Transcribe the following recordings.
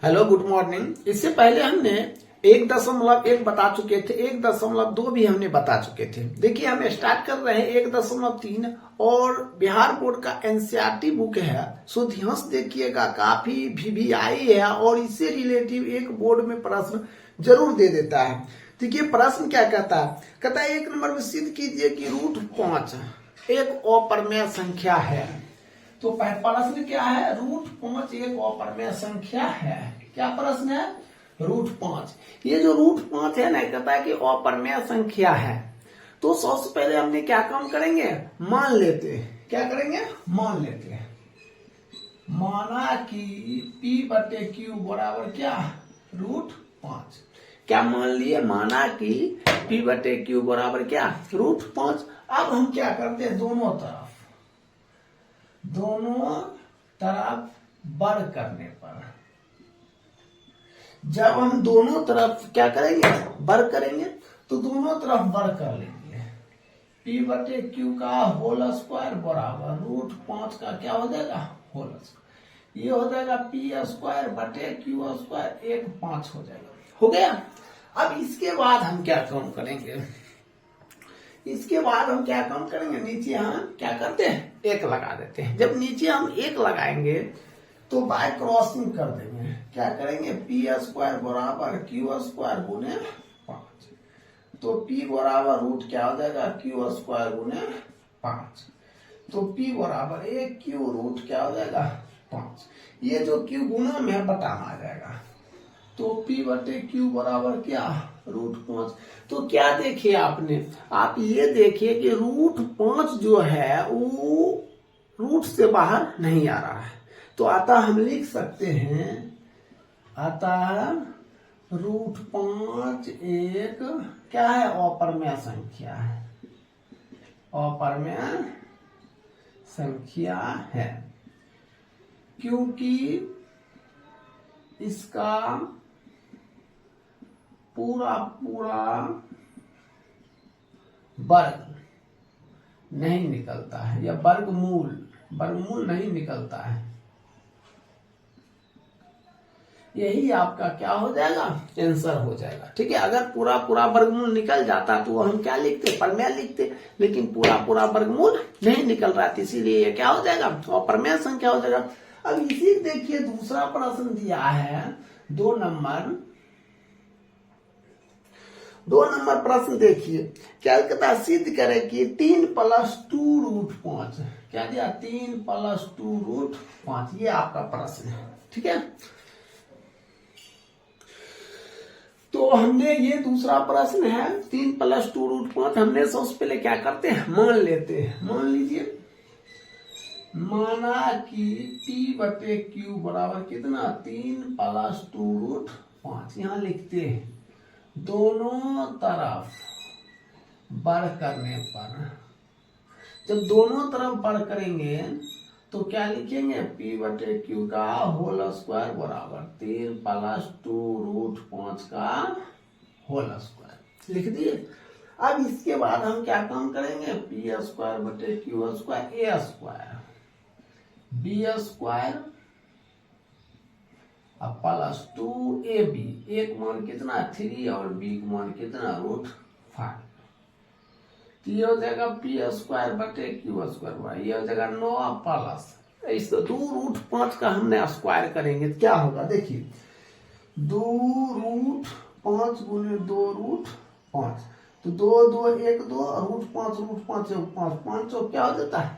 Hello good morning. इससे पहले हमने 1.1 बता चुके थे, 1.2 भी हमने बता चुके थे। देखिए हम स्टार्ट कर रहे हैं 1.3 और बिहार बोर्ड का एनसीईआरटी बुक है, सो ध्यान से देखिएगा, काफी वीवीआई है और इससे रिलेटिव एक बोर्ड में प्रश्न जरूर दे देता है। देखिए प्रश्न क्या कहता है, कहता है 1 नंबर में सिद्ध कीजिए कि √5 एक अपर्मेय संख्या है। तो प्रश्न क्या है, √5 एक अपर्मेय संख्या है। क्या प्रश्न है, √5। ये जो √5 है ना, कहता है कि अपर्मेय संख्या है। तो सबसे पहले हमने क्या काम करेंगे, मान लेते। क्या करेंगे, मान लेते। माना कि P/Q बराबर क्या, √5। क्या मान लिए, माना कि P/Q बराबर क्या, √5। अब हम क्या करते हैं, दोनों तरफ वर्ग करने पर, जब हम दोनों तरफ क्या करेंगे, वर्ग करेंगे, तो दोनों तरफ वर्ग कर लेंगे। P/Q का होल स्क्वायर बराबर √5 का क्या हो जाएगा, होल स्क्वायर। ये हो जाएगा P²/Q² 1/5 हो जाएगा। हो गया। अब इसके बाद हम क्या काम करेंगे, इसके बाद हम क्या काम करेंगे, नीचे हम क्या करते हैं, 1 लगा देते हैं। जब नीचे हम 1 लगाएंगे तो बाय क्रॉसिंग कर देंगे। क्या करेंगे, P² बराबर Q² गुने 5। तो P बराबर रूट क्या हो जाएगा, Q² गुने 5। तो P बराबर 1Q रूट क्या हो जाएगा, 5। ये जो Q गुना में है बटाना आ जाएगा। तो P/Q बराबर क्या, √5। तो क्या देखिए आपने, आप ये देखिए कि √5 जो है वो रूट से बाहर नहीं आ रहा है। तो अतः हम लिख सकते हैं, अतः √5 एक क्या है, अपर्मेय संख्या है, अपर्मेय संख्या है, क्योंकि इसका पूरा वर्ग नहीं निकलता है, या वर्गमूल नहीं निकलता है। यही आपका क्या हो जाएगा, आंसर हो जाएगा। ठीक है, अगर पूरा वर्गमूल निकल जाता तो हम क्या लिखते, प्रमेय लिखते, लेकिन पूरा वर्गमूल नहीं निकल रहा है, इसीलिए ये क्या हो जाएगा, अपर्मेय संख्या हो जाएगा। अब इसी देखिए दूसरा प्रश्न दिया है, 2 नंबर प्रश्न देखिए, क्या कहता, सिद्ध करें कि 3+2 √5। क्या दिया, 3+2 √5। ये आपका प्रश्न है। ठीक है, तो हमने ये दूसरा प्रश्न है 3+2 √5। हमने सबसे पहले क्या करते हैं, मान लेते हैं। मान लीजिए, माना कि P/Q बराबर कितना, 3+2 √5। यहां लिखते हैं, दोनों तरफ वर्ग करने पर, जब दोनों तरफ वर्ग करेंगे तो क्या लिखेंगे, P/Q का होल स्क्वायर बराबर 3+2 √5 का होल स्क्वायर लिख दिए। अब इसके बाद हम क्या काम करेंगे, P²/Q² A² B² +2AB। एक मान कितना, 3 और B का मान कितना, √5। ये हो जाएगा P²/Q²। ये हो जाएगा 9 प्लस इस 2 √5 का हमने स्क्वायर करेंगे, क्या होगा, देखिए 2 √5 गुने 2 √5। तो 2 2 1 2 √5 5 5 क्या हो जाता है,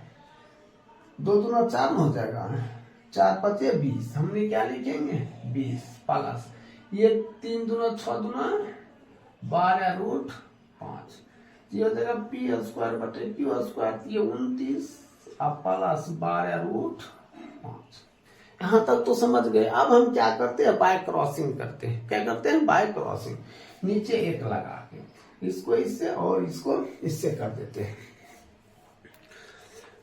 2 दूना 4 हो जाएगा, 4 5 20। हमने क्या लिखेंगे, 20 प्लस ये 3 दूना 6 दूना 12 √5। ये हो जाएगा P²/Q²। ये 29 प्लस 12 √5। यहां तक तो समझ गए। अब हम क्या करते हैं, बाय क्रॉसिंग करते हैं। क्या करते हैं, बाय क्रॉसिंग। नीचे 1 लगा के इसको इससे और इसको इससे कर देते हैं।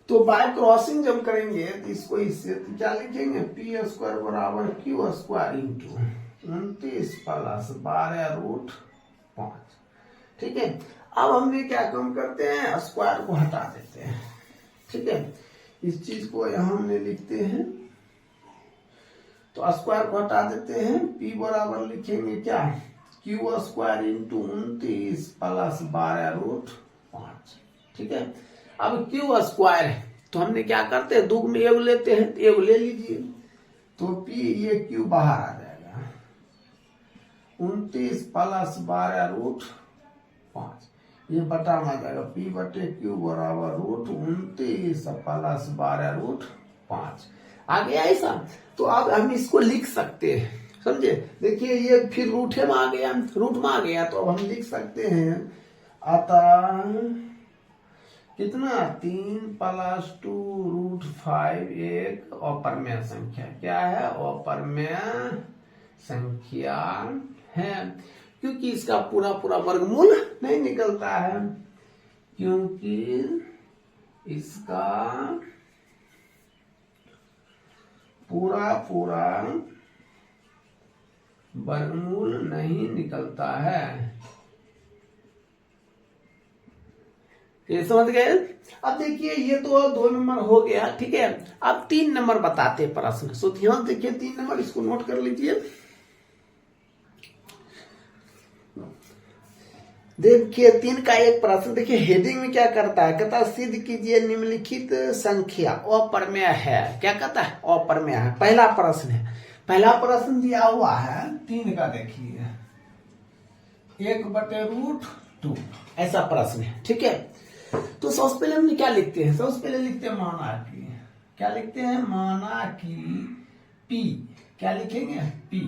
तो बाय क्रॉसिंग जब करेंगे तो इसको इससे तो क्या लिखेंगे, P² बराबर Q² इंटू 29 प्लस 12 √5। ठीक है, अब हमने क्या काम करते हैं, स्क्वायर को हटा देते हैं। ठीक है, इस चीज को यहां हमने लिखते हैं तो स्क्वायर को हटा देते हैं, p बराबर लिखेंगे क्या, क्यू स्क्वायर इंटू 29 प्लस 12√5। ठीक है, अब क्यू स्क्वायर है तो हमने क्या करते हैं, दो में एक लेते हैं, एक ले लीजिए, तो p ये क्यू बाहर आ जाएगा, 29 प्लस 12√5, ये बटा में आ जाएगा, p बटे क्यू बराबर √29 प्लस 12√5। आ गया ऐसा। तो अब हम इसको लिख सकते हैं, समझे। देखिए ये फिर रूट में आ गया, रूट में आ गया, तो अब हम लिख सकते हैं अतः कितना, 3 + 2√5 एक अपरमेय संख्या, क्या है, अपरमेय संख्या है, क्योंकि इसका पूरा पूरा वर्गमूल नहीं निकलता है, क्योंकि इसका पूरा पूरा वर्गमूल नहीं निकलता है। ये समझ गए। अब देखिए ये तो 2 नंबर हो गया, ठीक है। अब 3 नंबर बताते हैं प्रश्न, सो ध्यान देखिए 3 नंबर, इसको नोट कर लीजिए। देखिए 3 का एक प्रश्न, देखिए हेडिंग में क्या करता है, कहता है सिद्ध कीजिए निम्नलिखित संख्या अपरमेय है। क्या कहता है, अपरमेय है। पहला प्रश्न है, पहला प्रश्न दिया हुआ है 3 का, देखिए 1/√2 ऐसा प्रश्न है, ठीक है। तो सबसे पहले हम क्या लिखते हैं, सबसे पहले लिखते हैं माना कि, क्या लिखते हैं, माना कि p, क्या लिखेंगे, p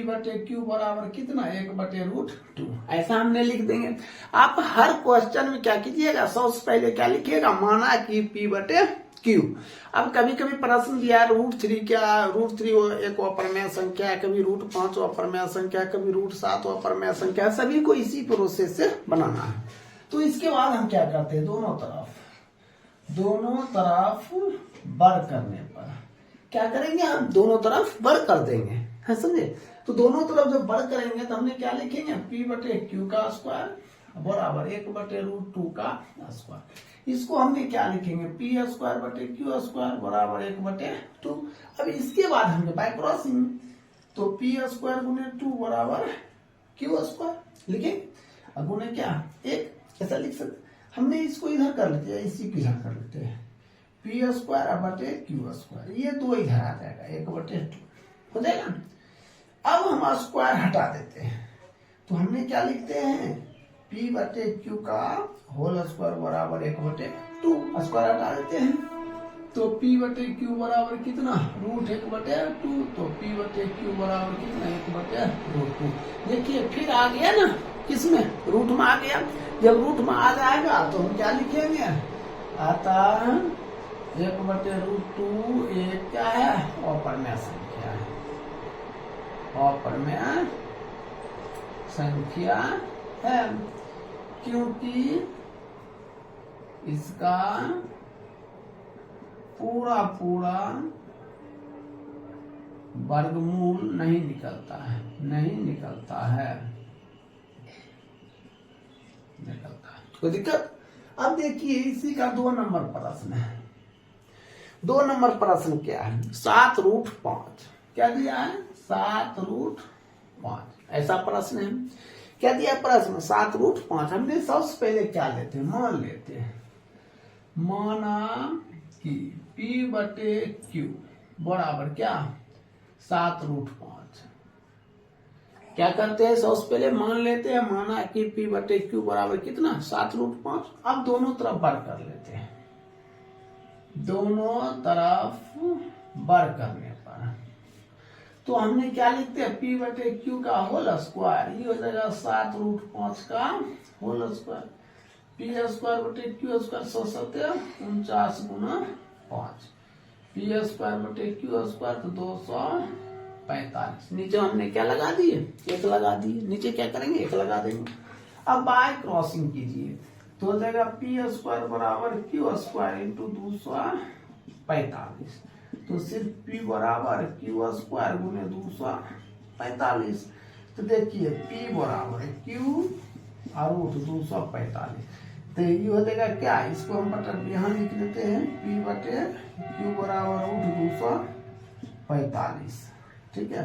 बटे क्यू बराबर कितना, 1/√2 ऐसा हमने लिख देंगे। आप हर क्वेश्चन में क्या कीजिएगा, सबसे पहले क्या लिखिएगा, माना कि p बटे क्यू। अब कभी कभी प्रश्न दिया √3, क्या √3 एक अपरमेय संख्या है, कभी √5 अपरमेय संख्या, कभी √7 अपरमेय संख्या, सभी को इसी प्रोसेस से बनाना है। तो इसके बाद हम क्या करते हैं, दोनों तरफ वर्ग करने पर क्या करेंगे, हम दोनों तरफ वर्ग कर देंगे, है समझे। तो दोनों तरफ जब वर्ग करेंगे तो हमने क्या लिखेंगे, p बटे क्यू का स्क्वायर बराबर 1/√2 का स्क्वायर। इसको हमने क्या लिखेंगे, p स्क्वायर बटे क्यू स्क्वायर बराबर 1/2। अब इसके बाद हमने बाय क्रॉसिंग, तो p स्क्वायर गुने 2 बराबर क्यू स्क्वायर लिखेंगे, अब गुने क्या 1, ऐसा लिख सकते। हमने इसको इधर कर लेते हैं, इसी को इधर कर लेते हैं, p स्क्वायर बटे क्यू स्क्वायर, ये 2 इधर आ जाएगा, 1/2 हो जाएगा। अब हम स्क्वायर हटा देते हैं, तो हमने क्या लिखते हैं, p बटे क्यू का होल स्क्वायर बराबर 1/2, स्क्वायर हटा देते हैं, तो p बटे क्यू बराबर कितना, √1/2, तो p बटे क्यू बराबर कितना, 1/√2। देखिए फिर आ गया ना, किसमें, रूट में आ गया। जब रूट में आ जाएगा तो हम क्या लिखेंगे, अतः 1/√2 एक क्या है, अपरमेय संख्या है, अपरमेय संख्या है, क्योंकि इसका पूरा पूरा वर्गमूल नहीं निकलता है, कोई दिक्कत। अब देखिए इसी का 2 नंबर प्रश्न है। 2 नंबर प्रश्न क्या है, 7√5, क्या दिया है, 7√5 ऐसा प्रश्न है। क्या दिया प्रश्न, 7√5। हमने सबसे पहले क्या लेते हैं, मान लेते हैं, माना कि p बटे क्यू बराबर क्या, 7√5। क्या करते हैं, सबसे पहले मान लेते हैं, माना कि p बटे क्यू बराबर कितना, 7√5। अब दोनों तरफ वर्ग कर लेते हैं, दोनों तरफ वर्ग करने पर तो हमने क्या लिखते हैं, p बटे क्यू का होल स्क्वायर, ये हो जाएगा 7√5 का होल स्क्वायर, p स्क्वायर बटे क्यू स्क्वायर 749 गुना 5, p स्क्वायर बटे क्यू स्क्वायर तो 245। नीचे हमने क्या लगा दिए, 1 लगा दिए, नीचे क्या करेंगे, 1 लगा देंगे। अब बाय क्रॉसिंग कीजिए तो हो जाएगा p स्क्वायर बराबर क्यू स्क्वायर इंटू 245, तो सिर्फ p बराबर क्यू स्क्वायर गुने 245। तो देखिए p बराबर क्यू और रूट 245, तो ये हो जाएगा क्या, इसको हम बटा यहाँ लिख देते हैं, p बटे क्यू बराबर रूट 245। ठीक है,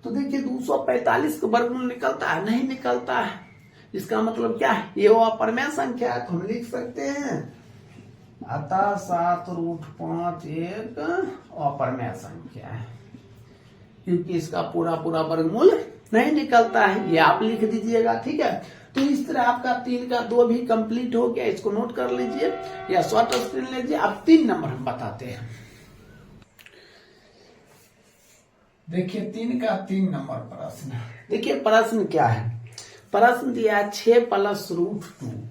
तो देखिए 245 का वर्गमूल निकलता है, नहीं निकलता है। इसका मतलब क्या है, ये वो अपरमेय संख्या है, तो हम लिख सकते हैं अतः 7√5 एक अपरमेय संख्या है, क्योंकि इसका पूरा वर्गमूल नहीं निकलता है। ये आप लिख दीजिएगा। ठीक है, तो इस तरह आपका 3 का 2 भी कंप्लीट हो गया। इसको नोट कर लीजिए या शॉर्ट स्क्रीन लीजिए। अब 3 नंबर हम बताते हैं। देखिए 3 का 3 नंबर प्रश्न। देखिए प्रश्न क्या है, प्रश्न दिया है 6 + √2।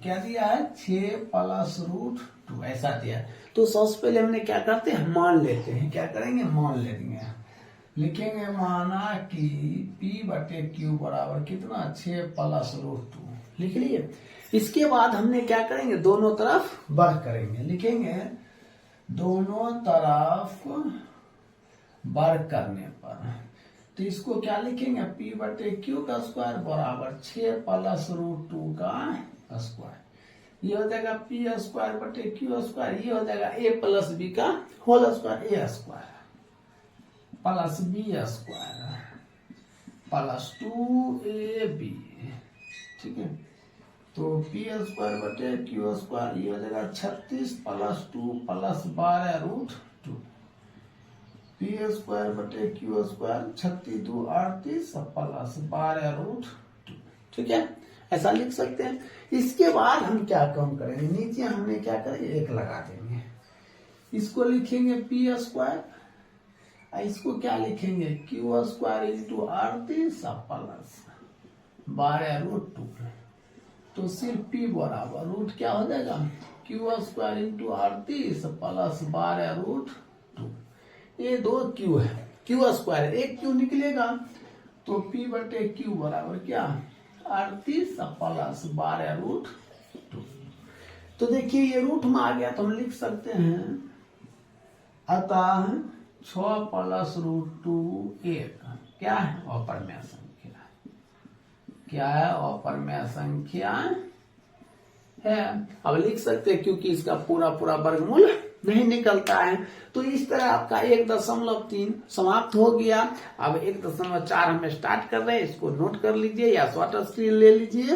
क्या दिया है, 6 + √2 ऐसा दिया। तो सबसे पहले हमने क्या करते हैं, मान लेते हैं। क्या करेंगे, मान लेंगे। लिखेंगे माना कि P/Q बराबर कितना, 6 + √2 लिख लिए। इसके बाद हमने क्या करेंगे, दोनों तरफ वर्ग करेंगे। लिखेंगे दोनों तरफ वर्ग करने पर, तो इसको क्या लिखेंगे, P/Q का स्क्वायर बराबर 6 + √2 का स्क्वायर। ये हो जाएगा P²/Q²। ये हो जाएगा A + B का whole square, A² + B² + 2AB। ठीक है, तो P² Q², ये हो जाएगा 36 + 2 + 12√2। P² Q², 36 2 38 + 12√2। ठीक है, ऐसा लिख सकते हैं। इसके बाद हम क्या काम करेंगे, नीचे हमने क्या करेंगे, 1 लगा देंगे। इसको लिखेंगे P², इसको क्या लिखेंगे, Q² × 38 + 12√2। तो सिर्फ P बराबर रूट क्या हो जाएगा, Q² × 38 + 12√2। ये 2 Q है, Q², एक Q निकलेगा, तो P/Q बराबर क्या, 38 + 12√2। तो देखिए ये रूट में आ गया, तो हम लिख सकते हैं अतः 6 + √2 एक क्या है, अपरमेय संख्या। क्या है, अपरमेय संख्या है। अब लिख सकते हैं, क्योंकि इसका पूरा वर्गमूल नहीं निकलता है। तो इस तरह आपका 1.3 समाप्त हो गया। अब 1.4 हम स्टार्ट कर रहे हैं, इसको नोट कर लीजिए या शॉर्ट स्क्रीन ले लीजिए।